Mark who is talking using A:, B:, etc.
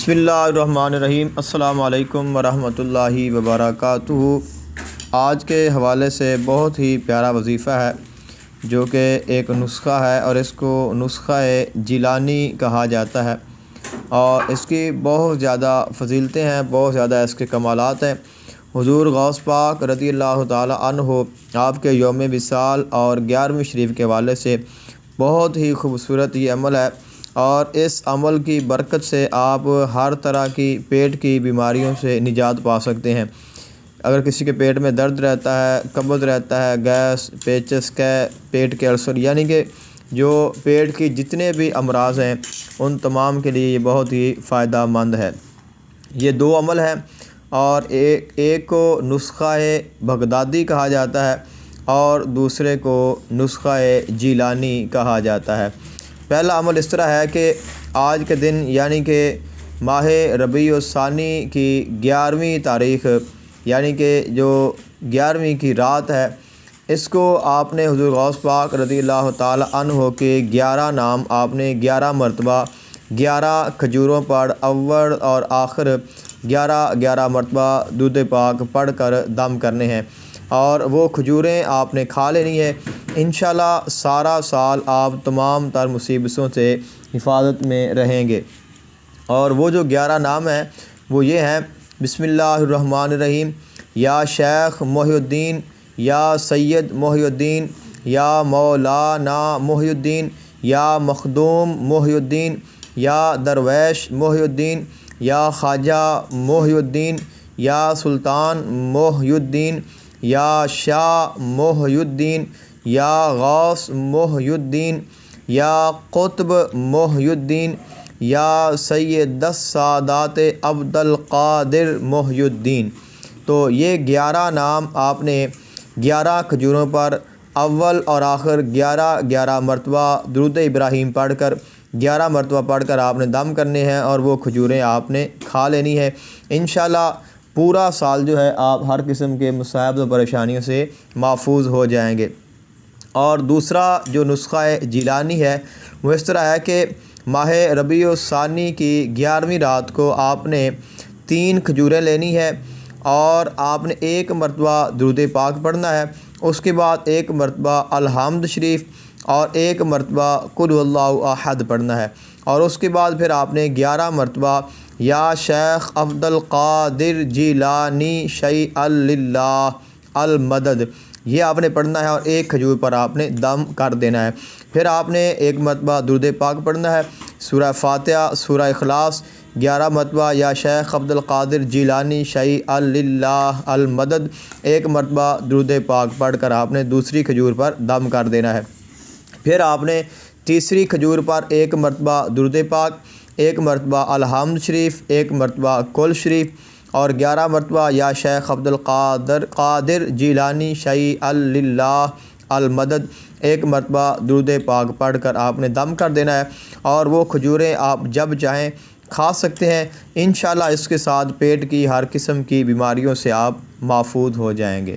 A: بسم اللہ الرحمن الرحیم۔ السلام علیکم ورحمۃ اللہ وبرکاتہ۔ آج کے حوالے سے بہت ہی پیارا وظیفہ ہے جو کہ ایک نسخہ ہے اور اس کو نسخہ جیلانی کہا جاتا ہے، اور اس کی بہت زیادہ فضیلتیں ہیں، بہت زیادہ اس کے کمالات ہیں۔ حضور غوث پاک رضی اللہ تعالی عنہ آپ کے یوم وصال اور 11ویں شریف کے حوالے سے بہت ہی خوبصورت یہ عمل ہے، اور اس عمل کی برکت سے آپ ہر طرح کی پیٹ کی بیماریوں سے نجات پا سکتے ہیں۔ اگر کسی کے پیٹ میں درد رہتا ہے، قبض رہتا ہے، گیس، پیچس کے پیٹ کے السر، یعنی کہ جو پیٹ کی جتنے بھی امراض ہیں ان تمام کے لیے یہ بہت ہی فائدہ مند ہے۔ یہ دو عمل ہیں، اور ایک کو نسخہ بغدادی کہا جاتا ہے اور دوسرے کو نسخہ جیلانی کہا جاتا ہے۔ پہلا عمل اس طرح ہے کہ آج کے دن یعنی کہ ماہ ربیع الثانی کی 11ویں تاریخ، یعنی کہ جو 11ویں کی رات ہے، اس کو آپ نے حضور غوث پاک رضی اللہ تعالی عنہ کے 11 نام آپ نے 11 مرتبہ 11 کھجوروں پر اول اور آخر 11 مرتبہ درود پاک پڑھ کر دم کرنے ہیں، اور وہ کھجوریں آپ نے کھا لینی ہے۔ انشاءاللہ سارا سال آپ تمام تر مصیبتوں سے حفاظت میں رہیں گے۔ اور وہ جو 11 نام ہیں وہ یہ ہیں: بسم اللہ الرحمن الرحیم، یا شیخ محی الدین، یا سید محی الدین، یا مولانا محی الدین، یا مخدوم محی الدین، یا درویش محی الدین، یا خواجہ محی الدین، یا سلطان محی الدین، یا شاہ محی الدین، یا غوث محی الدین، یا قطب محی الدین، یا سید السادات عبد القادر محی الدین۔ تو یہ 11 نام آپ نے 11 کھجوروں پر اول اور آخر 11 مرتبہ درود ابراہیم پڑھ کر 11 مرتبہ پڑھ کر آپ نے دم کرنے ہیں، اور وہ کھجوریں آپ نے کھا لینی ہے۔ انشاءاللہ پورا سال جو ہے آپ ہر قسم کے مصائب و پریشانیوں سے محفوظ ہو جائیں گے۔ اور دوسرا جو نسخہ جیلانی ہے وہ اس طرح ہے کہ ماہ ربیع الثانی کی 11ویں رات کو آپ نے 3 کھجوریں لینی ہے، اور آپ نے 1 مرتبہ درود پاک پڑھنا ہے، اس کے بعد 1 مرتبہ الحمد شریف اور 1 مرتبہ قل هو اللہ احد پڑھنا ہے، اور اس کے بعد پھر آپ نے 11 مرتبہ یا شیخ عبد القادر جیلانی شیئا للہ المدد یہ آپ نے پڑھنا ہے، اور 1 کھجور پر آپ نے دم کر دینا ہے۔ پھر آپ نے 1 مرتبہ درود پاک پڑھنا ہے، سورہ فاتحہ، سورہ اخلاص، 11 مرتبہ یا شیخ عبد القادر جیلانی شیئا للہ المدد، 1 مرتبہ درود پاک پڑھ کر آپ نے دوسری کھجور پر دم کر دینا ہے۔ پھر آپ نے تیسری کھجور پر 1 مرتبہ درود پاک، 1 مرتبہ الحمد شریف، 1 مرتبہ کل شریف، اور 11 مرتبہ یا شیخ عبد القادر جیلانی شیئا للہ المدد، 1 مرتبہ درود پاک پڑھ کر آپ نے دم کر دینا ہے، اور وہ کھجوریں آپ جب چاہیں کھا سکتے ہیں۔ انشاءاللہ اس کے ساتھ پیٹ کی ہر قسم کی بیماریوں سے آپ محفوظ ہو جائیں گے۔